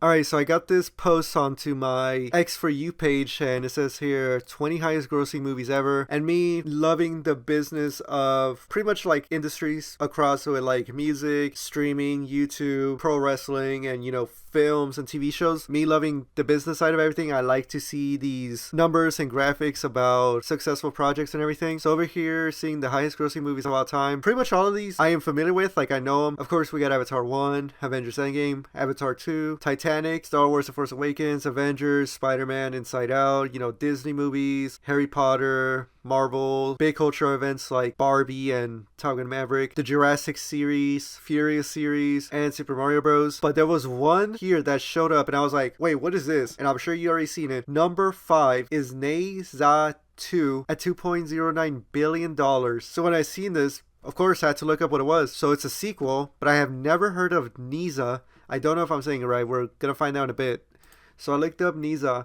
Alright, so I got this post onto my X for You page, and it says here 20 highest grossing movies ever. And me loving the business of pretty much like industries across with like music, streaming, YouTube, pro wrestling, and films and TV shows. Me loving the business side of everything, I like to see these numbers and graphics about successful projects and everything. So over here, seeing the highest grossing movies of all time, pretty much all of these I am familiar with, like I know them. Of course, we got Avatar 1, Avengers Endgame, Avatar 2, Titanic, Star Wars The Force Awakens, Avengers, Spider-Man, Inside Out, Disney movies, Harry Potter, Marvel, big cultural events like Barbie and Top Gun Maverick, the Jurassic series, Furious series, and Super Mario Bros. But there was one here that showed up and I was like, wait, what is this? And I'm sure you already seen it. Number 5 is Ne Zha 2 at $2.09 billion. So when I seen this, of course I had to look up what it was. So it's a sequel, but I have never heard of Ne Zha. I don't know if I'm saying it right. We're gonna find out in a bit. So I looked up Ne Zha.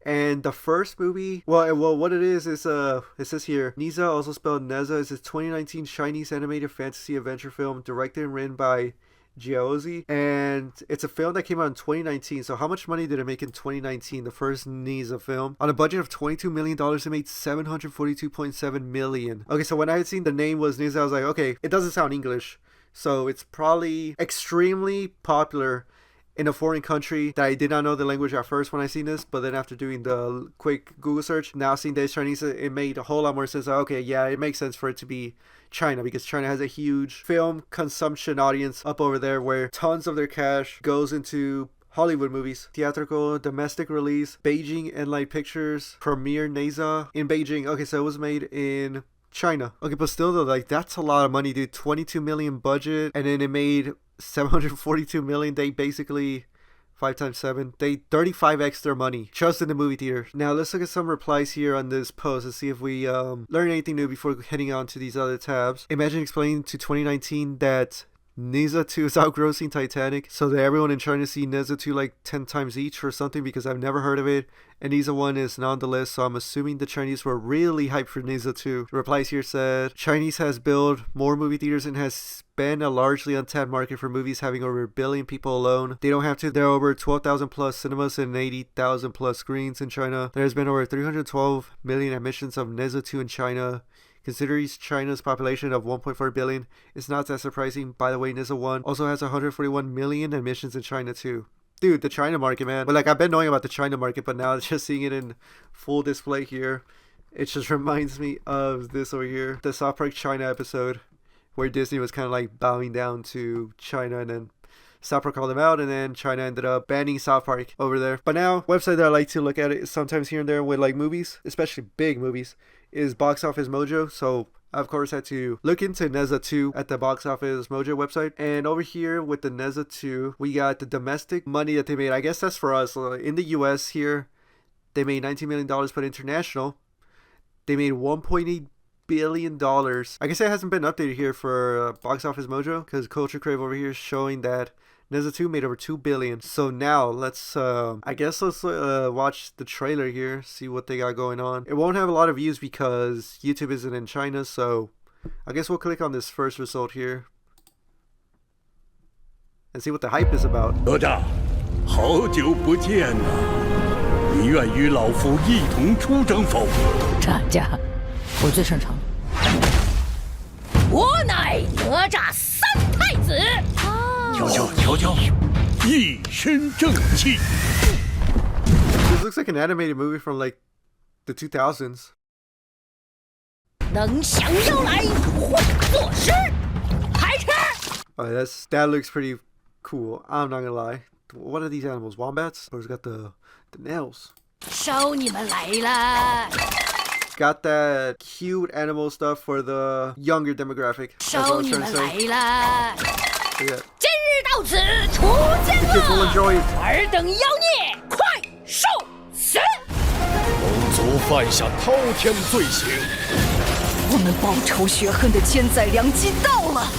And the first movie, well, what it is, it says here, Ne Zha, also spelled Ne Zha, is a 2019 Chinese animated fantasy adventure film directed and written by Jiaozi. And it's a film that came out in 2019. So how much money did it make in 2019, the first Ne Zha film? On a budget of $22 million, it made $742.7 million. Okay, so when I had seen the name was Ne Zha, I was like, okay, it doesn't sound English. So it's probably extremely popular in a foreign country that I did not know the language at first when I seen this, but then after doing the quick Google search, now seeing that it's Chinese, it made a whole lot more sense. Okay, yeah, it makes sense for it to be China because China has a huge film consumption audience up over there where tons of their cash goes into Hollywood movies. Theatrical, domestic release, Beijing Enlight Pictures, premiere Ne Zha in Beijing. Okay, so it was made in China. Okay, but still though, like that's a lot of money, dude. 22 million budget, and then it made 742 million. They basically 5 times 7, they 35x their money just in the movie theater. Now let's look at some replies here on this post and see if we learn anything new before heading on to these other tabs. Imagine explaining to 2019 that Ne Zha 2 is outgrossing Titanic, so that everyone in China see Ne Zha 2 like 10 times each or something, because I've never heard of it, and Ne Zha 1 is not on the list, so I'm assuming the Chinese were really hyped for Ne Zha 2. The replies here said, Chinese has built more movie theaters and has been a largely untapped market for movies, having over 1 billion people alone. They don't have to. There are over 12,000 plus cinemas and 80,000 plus screens in China. There has been over 312 million admissions of Ne Zha 2 in China. Considering China's population of 1.4 billion, it's not that surprising. By the way, Ne Zha 1 also has 141 million admissions in China too. Dude, the China market, man. But like, I've been knowing about the China market, but now just seeing it in full display here, it just reminds me of this over here, the South Park China episode, where Disney was kind of like bowing down to China, and then South Park called them out, and then China ended up banning South Park over there. But now, website that I like to look at it sometimes here and there with like movies, especially big movies, is Box Office Mojo. So I of course had to look into Ne Zha 2 at the Box Office Mojo website. And over here with the Ne Zha 2, we got the domestic money that they made. I guess that's for us. In the US here, they made $19 million, but international, they made $1.8 billion. I guess it hasn't been updated here for Box Office Mojo, because Culture Crave over here is showing that Ne Zha 2 made over $2 billion. So now let's watch the trailer here, see what they got going on. It won't have a lot of views because YouTube isn't in China, so I guess we'll click on this first result here and see what the hype is about. 哪吒，好久不见呐！你愿与老夫一同出征否？这家我最擅长。我乃哪吒三太子。瞧瞧，一身正气。 This looks like an animated movie from like the 2000s. 能降妖来，化作师，开吃。 Alright, that looks pretty cool. I'm not gonna lie. What are these animals? Wombats? Or it's got the nails. 收你们来了。 Got that cute animal stuff for the younger demographic. That's what I 收 was 你 trying 们 to 来 say. 了。 So yeah. 今日到此除奸 Kids will 恶， enjoy it. 尔等妖孽快受死！蒙族犯下滔天罪行，我们报仇雪恨的千载良机到了。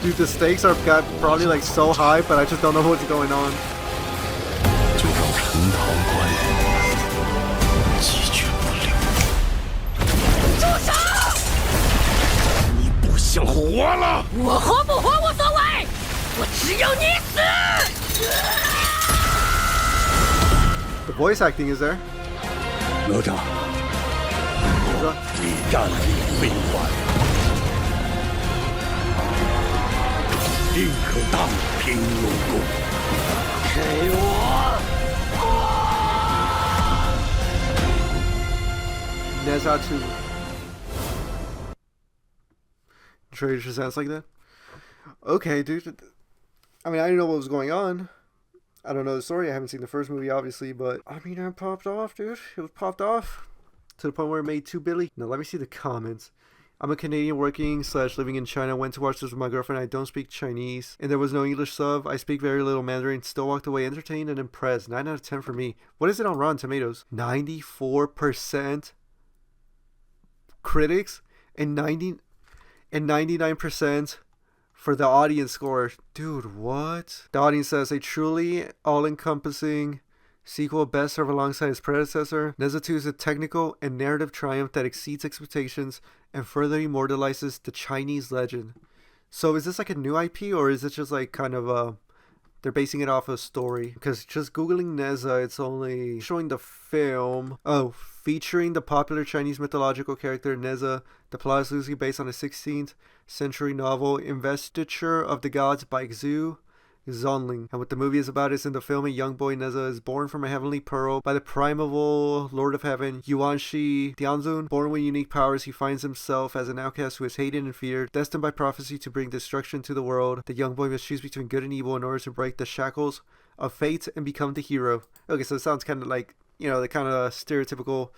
Dude, the stakes are probably like so high, but I just don't know what's going on. 就让陈塘关鸡犬不留。住手！活了！我活不活无所谓，我只有你死。The voice acting is there. 哪吒，你战力非凡，定可荡平龙宫。给我！ Ne Zha 2. Trailer just sounds like that. Okay, dude. I mean, I didn't know what was going on. I don't know the story. I haven't seen the first movie, obviously, but I mean, it popped off, dude. It was popped off to the point where it made $2 billion. Now, let me see the comments. I'm a Canadian working / living in China. Went to watch this with my girlfriend. I don't speak Chinese, and there was no English sub. I speak very little Mandarin. Still walked away entertained and impressed. 9 out of 10 for me. What is it on Rotten Tomatoes? 94% critics and 99% for the audience score. Dude, what? The audience says a truly all-encompassing sequel best served alongside its predecessor. Ne Zha 2 is a technical and narrative triumph that exceeds expectations and further immortalizes the Chinese legend. So is this like a new IP, or is it just like kind of they're basing it off a story? Because just googling Ne Zha, it's only showing the film. Oh, featuring the popular Chinese mythological character Ne Zha. The plot is loosely based on a 16th century novel, Investiture of the Gods by Xu Zonling. And what the movie is about is, in the film, a young boy Ne Zha is born from a heavenly pearl by the primeval Lord of Heaven, Yuanshi Tianzun. Born with unique powers, he finds himself as an outcast who is hated and feared. Destined by prophecy to bring destruction to the world, the young boy must choose between good and evil in order to break the shackles of fate and become the hero. Okay, so it sounds kind of like, you know, the kind of stereotypical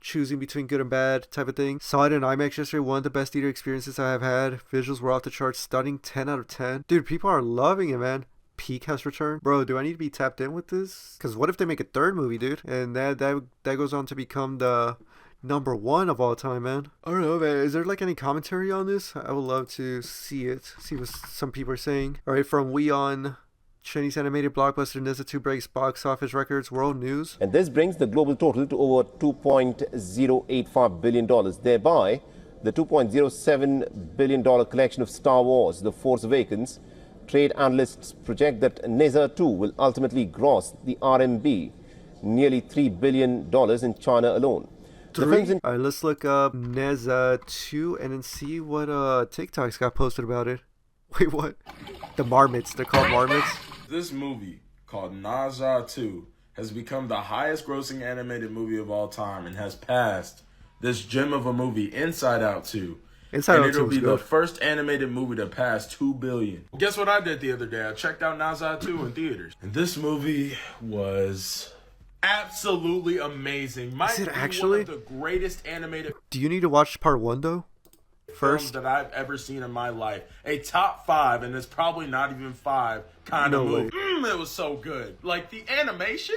choosing between good and bad type of thing. Saw it in IMAX yesterday. One of the best theater experiences I have had. Visuals were off the charts. Stunning. 10 out of 10. Dude, people are loving it, man. Peak has returned. Bro, do I need to be tapped in with this? Because what if they make a third movie, dude? And that goes on to become the #1 of all time, man. I don't know, man. Is there like any commentary on this? I would love to see it. See what some people are saying. All right, from Weon. Chinese animated blockbuster Ne Zha 2 breaks box office records. World News. And this brings the global total to over $2.085 billion. Thereby, the $2.07 billion collection of Star Wars, The Force Awakens, trade analysts project that Ne Zha 2 will ultimately gross the RMB nearly $3 billion in China alone. Alright, let's look up Ne Zha 2 and then see what TikToks got posted about it. Wait, what? The marmots. They're called marmots? This movie, called Ne Zha 2, has become the highest grossing animated movie of all time and has passed this gem of a movie, Inside Out 2. Inside Out 2 it'll be good. the first animated movie to pass $2 billion. Well, guess what I did the other day? I checked out Ne Zha 2 in theaters. And this movie was absolutely amazing. Might Is it be actually? one of the greatest animated Do you need to watch part 1 though? films First? that I've ever seen in my life. A top 5, and it's probably not even 5 kind of No movie. It was so good. Like, the animation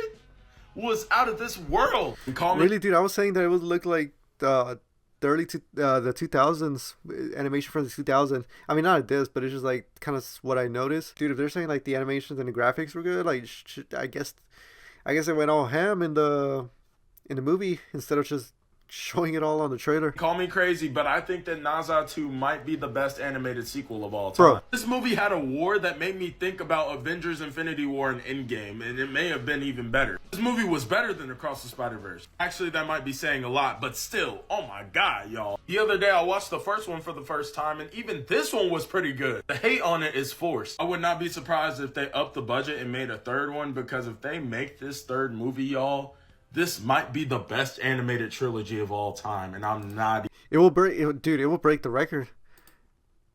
was out of this world. Call me Really, dude, I was saying that it would look like the 2000s animation from the 2000s. I mean, not this, but it's just like kind of what I noticed. Dude, if they're saying like the animations and the graphics were good, like I guess it went all ham in the movie instead of just showing it all on the trailer. Call me crazy, but I think that Ne Zha 2 might be the best animated sequel of all time. Bro. This movie had a war that made me think about Avengers Infinity War and Endgame, and it may have been even better. This movie was better than Across the Spider-Verse. Actually, that might be saying a lot, but still, oh my god, y'all. The other day, I watched the first one for the first time, and even this one was pretty good. The hate on it is forced. I would not be surprised if they upped the budget and made a third one, because if they make this third movie, y'all, this might be the best animated trilogy of all time, and I'm not. It will break the record.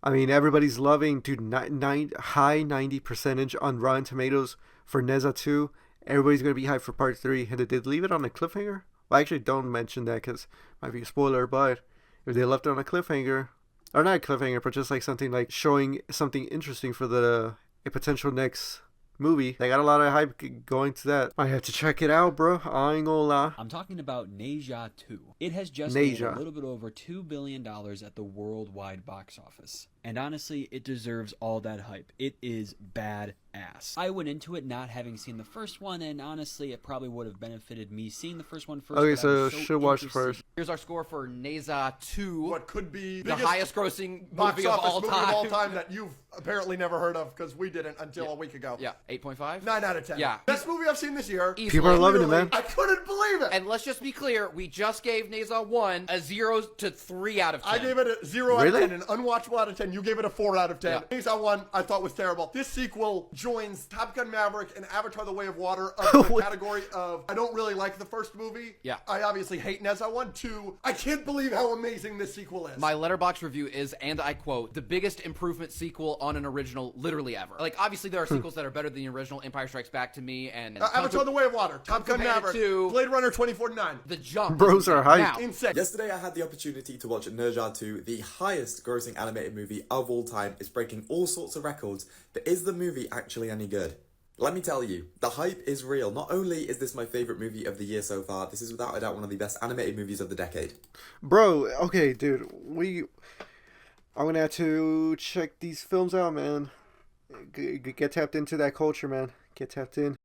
I mean, everybody's loving, dude, high 90% on Rotten Tomatoes for Ne Zha 2. Everybody's going to be hyped for part 3. And did they leave it on a cliffhanger? Well, actually, don't mention that because it might be a spoiler, but if they left it on a cliffhanger, or not a cliffhanger, but just like something like showing something interesting for a potential next movie, they got a lot of hype going to that. I have to check it out, bro. I ain't gonna lie. I'm talking about Ne Zha 2. It has just Ne made Zha. a little bit over $2 billion at the worldwide box office. And honestly, it deserves all that hype. It is badass. ass. I went into it not having seen the first one, and honestly, it probably would have benefited me seeing the first one first. Okay, but I so was should watch interested- first. Here's our score for Ne Zha 2. What could be the highest grossing box movie of office all movie time. of all time that you've apparently never heard of because we didn't until a week ago. Yeah, 8.5? 9 out of 10. Yeah. Best movie I've seen this year. Easily. People are loving it, man. I couldn't believe it. And let's just be clear, we just gave Ne Zha 1 a 0 to 3 out of 10. I gave it a 0 out Really? of 10, an unwatchable out of 10. You gave it a 4 out of 10. Yeah. Ne Zha 1 I thought was terrible. This sequel joins Top Gun Maverick and Avatar The Way of Water of the category of I don't really like the first movie. Yeah. I obviously hate Ne Zha 1. 2, I can't believe how amazing this sequel is. My letterbox review is, and I quote, the biggest improvement sequel on an original literally ever. Like, obviously there are sequels that are better than the original. Empire Strikes Back to me, and Avatar The Way of Water, Top Gun compared Maverick, to Blade Runner 2049. The Jump. Bros are hyped. Now, Insane. Yesterday, I had the opportunity to watch Ne Zha 2, the highest grossing animated movie of all time. It's breaking all sorts of records, but is the movie actually any good? Let me tell you, the hype is real. Not only is this my favourite movie of the year so far, this is without a doubt one of the best animated movies of the decade. Bro, okay, dude. I'm gonna have to check these films out, man. Get tapped into that culture, man. Get tapped in.